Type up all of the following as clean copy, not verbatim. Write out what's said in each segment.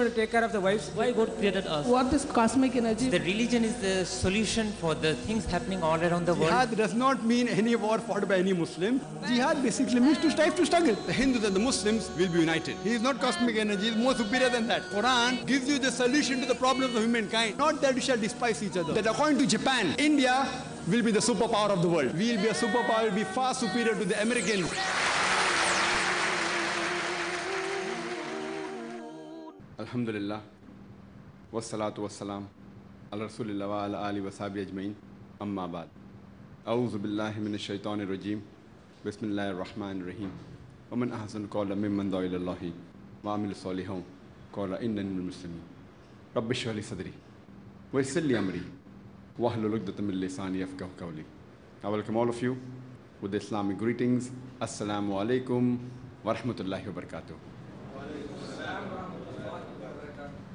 to take care of the wives? Why God created us? What is cosmic energy? The religion is the solution for the things happening all around the world. Jihad does not mean any war fought by any Muslim. Jihad basically means to strive to struggle. The Hindus and the Muslims will be united. He is not cosmic energy, he is more superior than that. Quran gives you the solution to the problems of humankind. Not that you shall despise each other. That according to Japan, India will be the superpower of the world. We will be a superpower, will be far superior to the Americans. Alhamdulillah. Wassalatu wassalam. Ala Rasulillah wa ala alihi wa sahbihi ajma'in. Amma ba'd. A'udhu billahi minash shaitanir rajim. Bismillahir rahmanir rahim. Wa man ahsanu qawlan mimman da'a ila Allahi wa amila salihan qala innani minal muslimin. Rabbi shrah li sadri wa yassir li amri wahlul 'uqdatam min lisani yafqahu qawli. I welcome all of you with the Islamic greetings. Assalamu alaikum wa rahmatullahi wa barakatuh.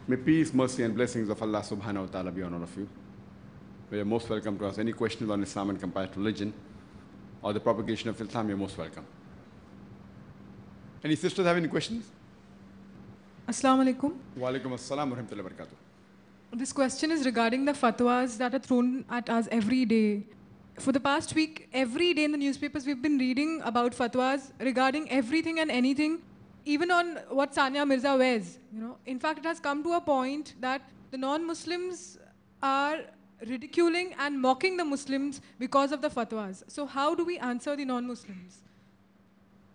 May peace, mercy and blessings of Allah subhanahu wa ta'ala be on all of you. We are most welcome to ask any questions on Islam and comparative religion or the propagation of Islam. You're most welcome. Any sisters have any questions? Assalamu alaikum. Wa alaikum assalam wa rahmatullahi wa barakatuh. This question is regarding the fatwas that are thrown at us every day. For the past week, every day in the newspapers, we've been reading about fatwas regarding everything and anything, even on what Sania Mirza wears. In fact, it has come to a point that the non-Muslims are ridiculing and mocking the Muslims because of the fatwas. So how do we answer the non-Muslims?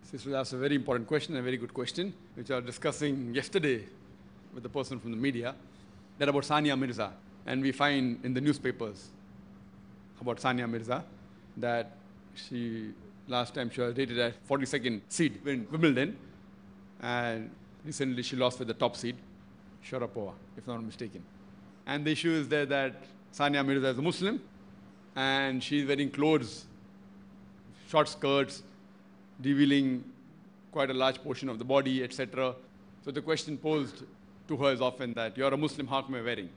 Sister, that's a very important question, a very good question, which I was discussing yesterday with the person from the media, that about Sania Mirza. And we find in the newspapers about Sania Mirza that last time she was rated at 42nd seed in Wimbledon, and recently she lost with the top seed, Sharapova, if I'm not mistaken. And the issue is there that Sania Mirza is a Muslim, and she's wearing clothes, short skirts, revealing quite a large portion of the body, etc. So the question posed to her is often that, you're a Muslim, how come you're wearing?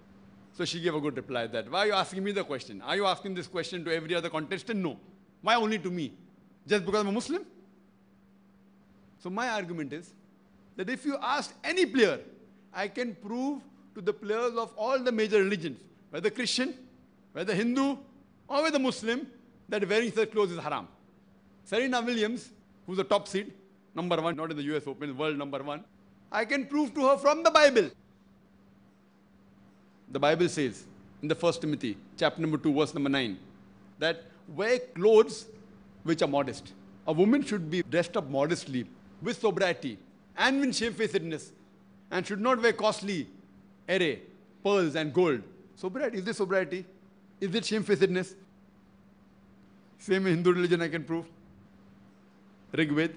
So she gave a good reply that, why are you asking me the question? Are you asking this question to every other contestant? No. Why only to me? Just because I'm a Muslim? So my argument is that if you ask any player, I can prove to the players of all the major religions, whether Christian, whether Hindu, or whether Muslim, that wearing such clothes is haram. Serena Williams, who's a top seed, number 1, not in the US Open, world number 1, I can prove to her from the Bible. The Bible says in the 1 Timothy, chapter number 2, verse number 9, that wear clothes which are modest. A woman should be dressed up modestly, with sobriety, and with shamefacedness, and should not wear costly array, pearls and gold. Sobriety, is this sobriety? Is it shamefacedness? Same in Hindu religion I can prove. Rig Ved.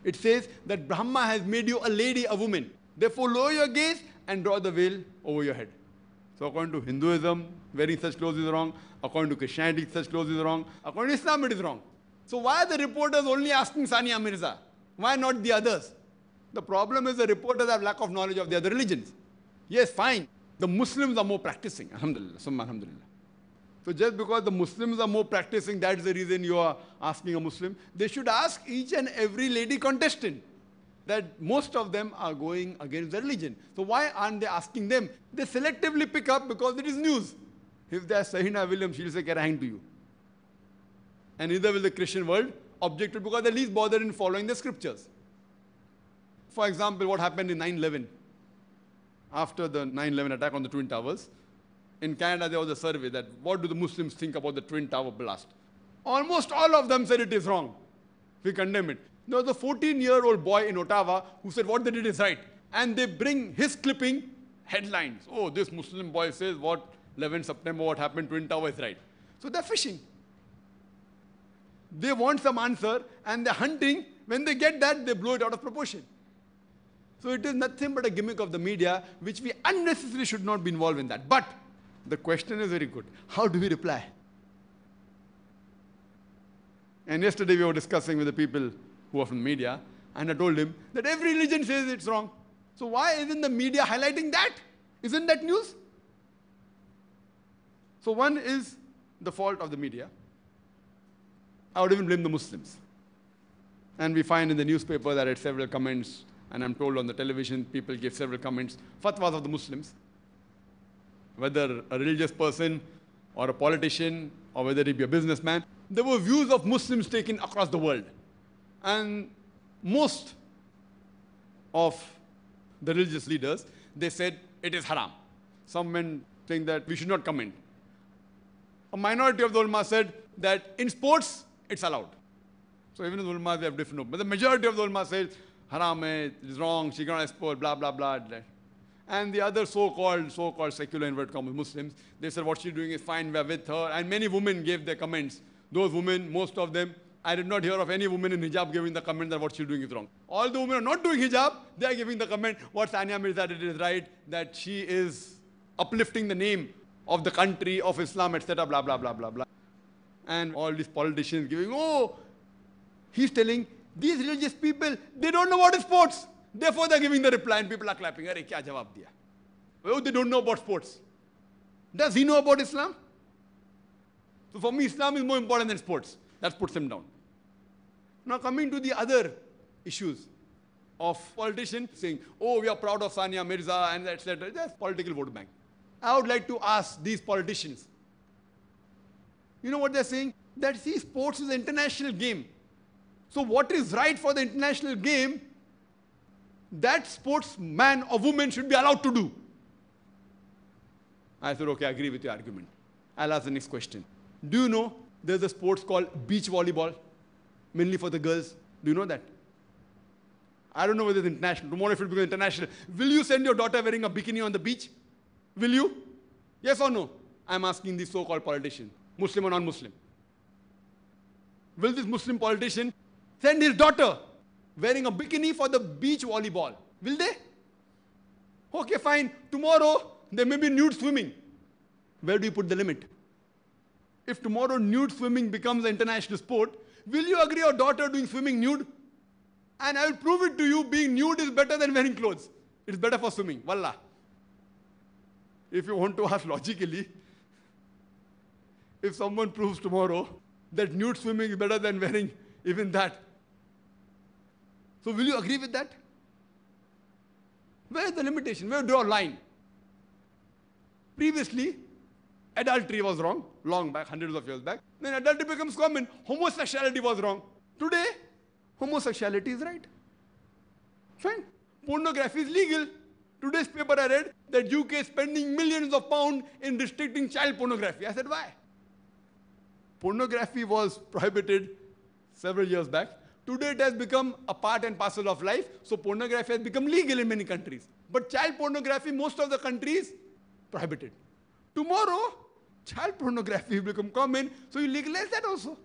It says that Brahma has made you a lady, a woman. Therefore lower your gaze and draw the veil over your head. So according to Hinduism, wearing such clothes is wrong. According to Christianity, such clothes is wrong. According to Islam, it is wrong. So why are the reporters only asking Sania Mirza? Why not the others? The problem is the reporters have lack of knowledge of the other religions. Yes, fine. The Muslims are more practicing. Alhamdulillah. Summa alhamdulillah. So just because the Muslims are more practicing, that's the reason you are asking a Muslim. They should ask each and every lady contestant that most of them are going against the religion. So why aren't they asking them? They selectively pick up because it is news. If they are Serena Williams, she'll say, "Can I hang to you?" And neither will the Christian world object to it because they're least bothered in following the scriptures. For example, what happened in 9/11? After the 9/11 attack on the Twin Towers, in Canada there was a survey that what do the Muslims think about the Twin Tower blast? Almost all of them said it is wrong. We condemn it. There was a 14-year-old boy in Ottawa who said what they did is right. And they bring his clipping headlines. Oh, this Muslim boy says what 11 September, what happened, Twin Tower is right. So they're fishing. They want some answer and they're hunting. When they get that, they blow it out of proportion. So it is nothing but a gimmick of the media, which we unnecessarily should not be involved in that. But the question is very good. How do we reply? And yesterday we were discussing with the people who are from the media, and I told him that every religion says it's wrong. So why isn't the media highlighting that? Isn't that news? So one is the fault of the media. I would even blame the Muslims. And we find in the newspaper that I had several comments and I'm told on the television people give several comments, fatwas of the Muslims, whether a religious person or a politician or whether he be a businessman, there were views of Muslims taken across the world. And most of the religious leaders, they said it is haram. Some men think that we should not comment. A minority of the ulama said that in sports, it's allowed. So even in the ulama, they have different opinions. But the majority of the ulama said, haram hai, it is wrong, she cannot export, blah, blah, blah. And the other so-called secular inverted commas Muslims, they said what she's doing is fine, we're with her. And many women gave their comments. Those women, most of them, I did not hear of any woman in hijab giving the comment that what she's doing is wrong. All the women are not doing hijab, they are giving the comment what Sania Mirza did is right, that she is uplifting the name of the country, of Islam, etc., blah, blah, blah, blah, blah. And all these politicians giving, oh, he's telling these religious people, they don't know what is sports. Therefore, they're giving the reply and people are clapping. Arey, kya jawab diya? Oh, they don't know about sports. Does he know about Islam? So for me, Islam is more important than sports. That puts him down. Now coming to the other issues of politicians saying, oh, we are proud of Sania Mirza and etc. That's political vote bank. I would like to ask these politicians, you know what they're saying? That see, sports is an international game. So what is right for the international game, that sportsman or woman should be allowed to do. I said, okay, I agree with your argument. I'll ask the next question. Do you know there's a sport called beach volleyball, mainly for the girls? Do you know that? I don't know whether it's international. Tomorrow if it becomes international, will you send your daughter wearing a bikini on the beach? Will you? Yes or no? I'm asking these so-called politicians, Muslim or non-Muslim. Will this Muslim politician send his daughter wearing a bikini for the beach volleyball? Will they? Okay, fine. Tomorrow, there may be nude swimming. Where do you put the limit? If tomorrow nude swimming becomes an international sport, will you agree your daughter doing swimming nude? And I will prove it to you, being nude is better than wearing clothes. It's better for swimming. Wallah. If you want to ask logically, if someone proves tomorrow that nude swimming is better than wearing even that, so will you agree with that? Where is the limitation? Where do you draw a line? Previously, adultery was wrong, long back, hundreds of years back. Then adultery becomes common. Homosexuality was wrong. Today, homosexuality is right. Fine. Pornography is legal. Today's paper I read that UK is spending millions of pounds in restricting child pornography. I said, why? Pornography was prohibited several years back. Today it has become a part and parcel of life, so pornography has become legal in many countries. But child pornography, most of the countries, prohibited. Tomorrow, child pornography will become common, so you legalize that also.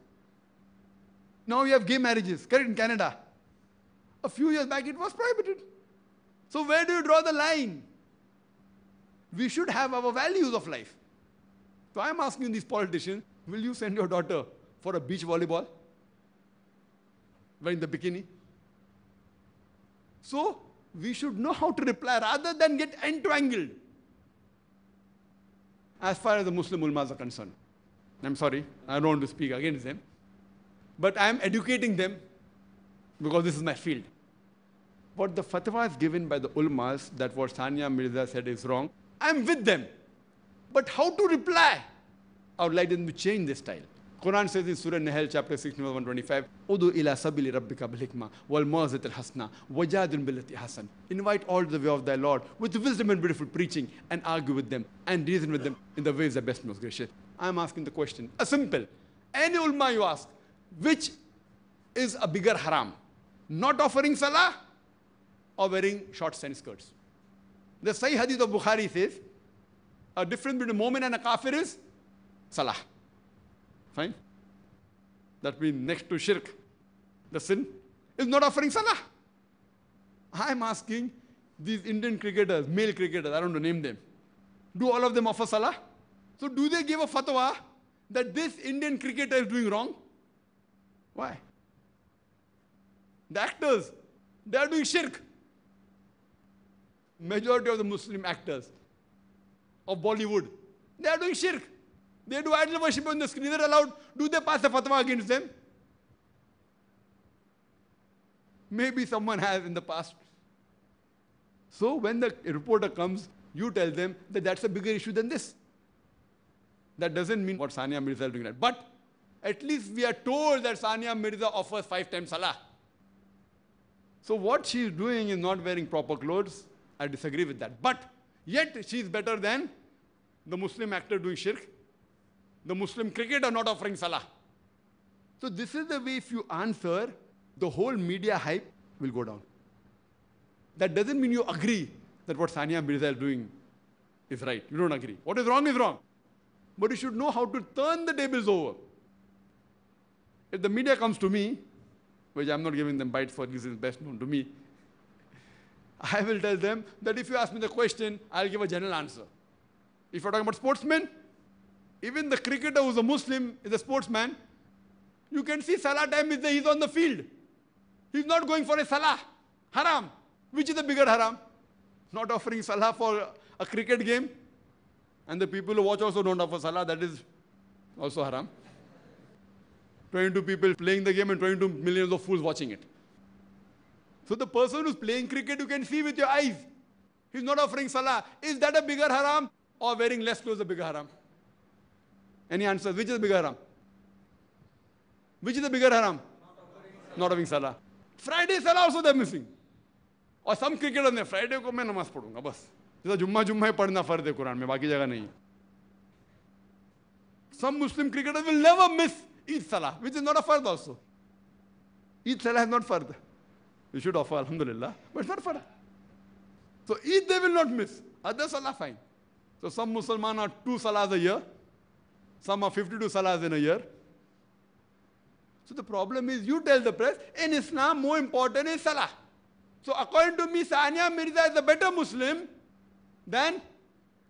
Now you have gay marriages, correct, in Canada. A few years back it was prohibited. So where do you draw the line? We should have our values of life. So I'm asking these politicians, will you send your daughter for a beach volleyball? Wearing the bikini? So we should know how to reply rather than get entangled. As far as the Muslim ulmas are concerned, I'm sorry, I don't want to speak against them, but I am educating them because this is my field. What the fatwas given by the ulmas that what Sania Mirza said is wrong, I'm with them. But how to reply? I would like them to change their style. Quran says in Surah Nahl, chapter 16, verse 125, Udu ila sabili rabbika bil hikmah wal mawzatil hasna wajadun billati hasan. Invite all to the way of thy Lord with wisdom and beautiful preaching, and argue with them and reason with them in the ways that best most gracious. I'm asking the question, a simple. Any ulama you ask, which is a bigger haram? Not offering salah or wearing short and skirts? The Sahih Hadith of Bukhari says, a difference between a mu'min and a kafir is salah. Fine? That means next to shirk, the sin is not offering salah. I'm asking these Indian cricketers, male cricketers, I don't know, name them. Do all of them offer salah? So do they give a fatwa that this Indian cricketer is doing wrong? Why? The actors, they are doing shirk. Majority of the Muslim actors of Bollywood, they are doing shirk. They do idol worship on the screen. They're allowed. Do they pass a fatwa against them? Maybe someone has in the past So when the reporter comes, you tell them that that's a bigger issue than this. That doesn't mean what Sania Mirza is doing that. But at least we are told that Sania Mirza offers 5 times salah. So what she is doing is not wearing proper clothes. I disagree with that. But yet she is better than the Muslim actor doing shirk, the Muslim cricketer not offering salah. So this is the way if you answer, the whole media hype will go down. That doesn't mean you agree that what Sania Mirza is doing is right. You don't agree. What is wrong is wrong. But you should know how to turn the tables over. If the media comes to me, which I'm not giving them bites for reasons best known to me, I will tell them that if you ask me the question, I'll give a general answer. If you're talking about sportsmen, even the cricketer who's a Muslim is a sportsman, you can see salah time is he's on the field. He's not going for a salah. Haram. Which is the bigger haram? Not offering salah for a cricket game. And the people who watch also don't offer salah. That is also haram. 22 people playing the game and 22 millions of fools watching it. So the person who's playing cricket, you can see with your eyes. He's not offering salah. Is that a bigger haram or wearing less clothes a bigger haram? Any answers? Which is the bigger haram? Which is the bigger haram? Not having salah. Friday salah also they're missing. Or some cricketers ne Friday ko main namaz padunga bas. जैसा जुम्मा ही पढ़ना फर्ज है कुरान में, बाकी जगह नहीं. Some Muslim cricketers will never miss Eid Salah, which is not a fard also. Eid Salah is not fard. You should offer, alhamdulillah, but it's not fard. So Eid they will not miss. Other Salah fine. So some Muslims are 2 Salahs a year. Some are 52 Salahs in a year. So the problem is you tell the press, in Islam more important is Salah. So according to me, Sania Mirza is a better Muslim than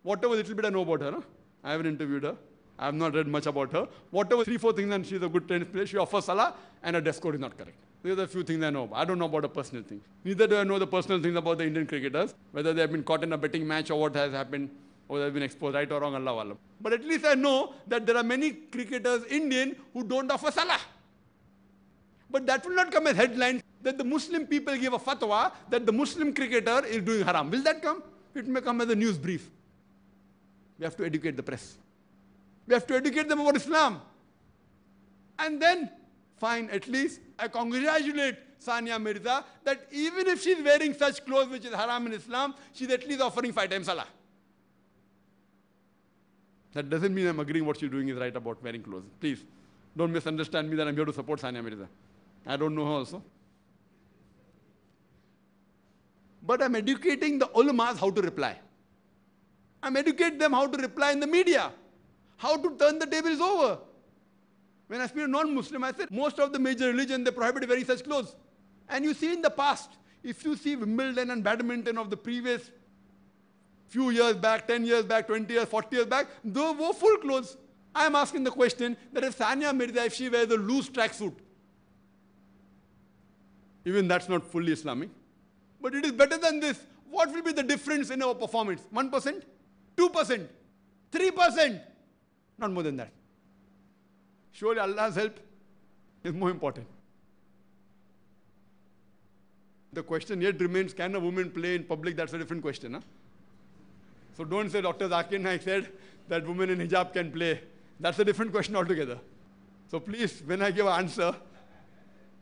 whatever little bit I know about her. No? I haven't interviewed her. I have not read much about her. Whatever 3-4 things, and she's a good tennis player, she offers salah and her dress code is not correct. These are a few things I know. I don't know about her personal things. Neither do I know the personal things about the Indian cricketers, whether they have been caught in a betting match or what has happened, or they have been exposed, right or wrong, Allah Alam. But at least I know that there are many cricketers, Indian, who don't offer salah. But that will not come as headlines that the Muslim people give a fatwa that the Muslim cricketer is doing haram. Will that come? It may come as a news brief. We have to educate the press. We have to educate them about Islam. And then, fine, at least I congratulate Sania Mirza that even if she's wearing such clothes which is haram in Islam, she's at least offering 5 times salah. That doesn't mean I'm agreeing what she's doing is right about wearing clothes. Please, don't misunderstand me that I'm here to support Sania Mirza. I don't know her also. But I'm educating the ulamas how to reply. I'm educating them how to reply in the media. How to turn the tables over. When I speak to non-Muslim, I said, most of the major religions, they prohibit wearing such clothes. And you see in the past, if you see Wimbledon and badminton of the previous few years back, 10 years back, 20 years, 40 years back, they wore full clothes. I am asking the question that if Sania Mirza, if she wears a loose tracksuit, even that's not fully Islamic, but it is better than this. What will be the difference in our performance? 1%? 2%? 3%? Not more than that. Surely Allah's help is more important. The question yet remains, can a woman play in public? That's a different question. Huh? So don't say Dr. Zakir Naik said that women in hijab can play. That's a different question altogether. So please, when I give an answer,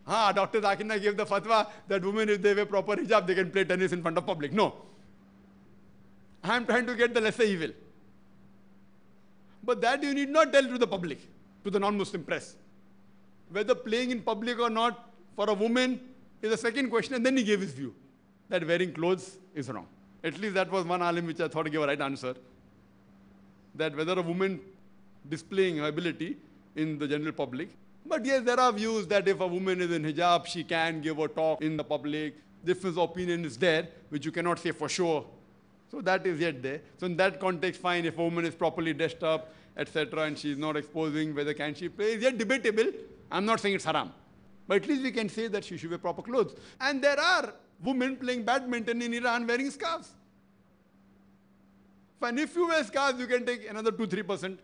Dr. Zakir Naik gave the fatwa that women, if they wear proper hijab, they can play tennis in front of public. No. I am trying to get the lesser evil. But that you need not tell to the public, to the non-Muslim press. Whether playing in public or not for a woman is a second question, and then he gave his view that wearing clothes is wrong. At least that was one alim which I thought gave a right answer. That whether a woman displaying her ability in the general public. But yes, there are views that if a woman is in hijab, she can give a talk in the public. Difference of opinion is there, which you cannot say for sure. So that is yet there. So in that context, fine, if a woman is properly dressed up, etc., and she is not exposing whether can she play, is yet debatable. I'm not saying it's haram. But at least we can say that she should wear proper clothes. And there are women playing badminton in Iran wearing scarves. Fine, if you wear scarves, you can take another 2-3%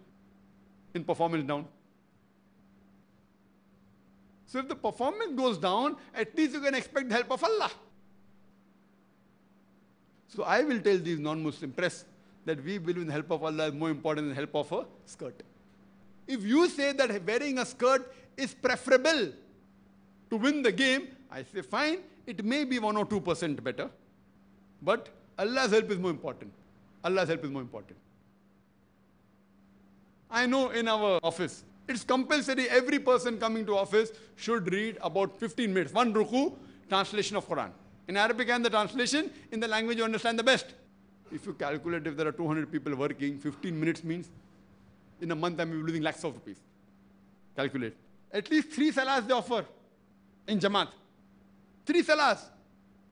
in performance down. So if the performance goes down, at least you can expect the help of Allah. So I will tell these non-Muslim press that we believe in the help of Allah is more important than the help of a skirt. If you say that wearing a skirt is preferable to win the game, I say fine, it may be 1 or 2% better, but Allah's help is more important. Allah's help is more important. I know in our office, it's compulsory every person coming to office should read about 15 minutes, one ruku, translation of Quran. In Arabic and the translation, in the language you understand the best. If you calculate if there are 200 people working, 15 minutes means in a month I'm losing lakhs of rupees. Calculate. At least 3 salahs they offer in Jamaat. 3 salahs.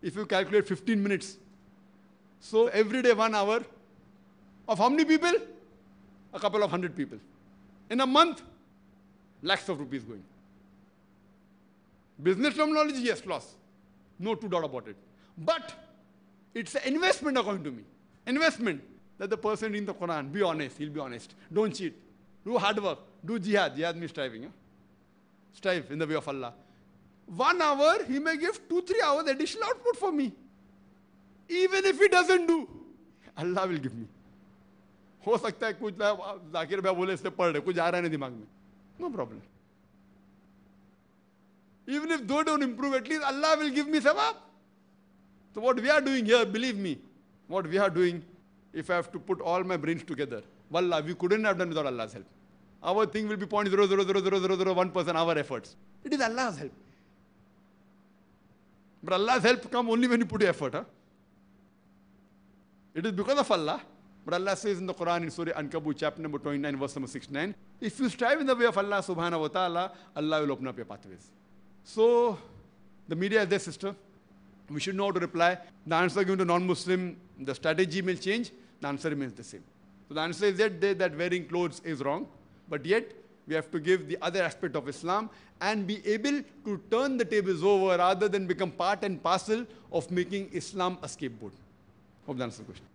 If you calculate 15 minutes. So every day 1 hour of how many people? A couple of 100 people. In a month, lakhs of rupees going. Business terminology, yes, loss. No two doubt about it. But it's an investment according to me. Investment that the person in the Quran, be honest, he'll be honest. Don't cheat. Do hard work. Do jihad. Jihad means striving. Huh? Strive in the way of Allah. 1 hour, he may give 2-3 hours additional output for me. Even if he doesn't do, Allah will give me. हो सकता है कुछ जाकिर भाई बोले इससे पढ़ रहे कुछ आ रहा नहीं दिमाग में no problem. Even if they don't improve, at least Allah will give me sawab. So what we are doing here, believe me, what we are doing, if I have to put all my brains together, wallah, we couldn't have done without Allah's help. Our thing will be 0.0000001% our efforts. It is Allah's help. But Allah's help come only when you put your effort. Huh? It is because of Allah. But Allah says in the Quran in Surah Ankabut, chapter number 29, verse number 69, if you strive in the way of Allah subhanahu wa ta'ala, Allah will open up your pathways. So, the media is their sister. We should know how to reply. The answer given to non-Muslim, the strategy may change, the answer remains the same. So the answer is that wearing clothes is wrong, but yet we have to give the other aspect of Islam and be able to turn the tables over rather than become part and parcel of making Islam a scapegoat. Hope that answers the question.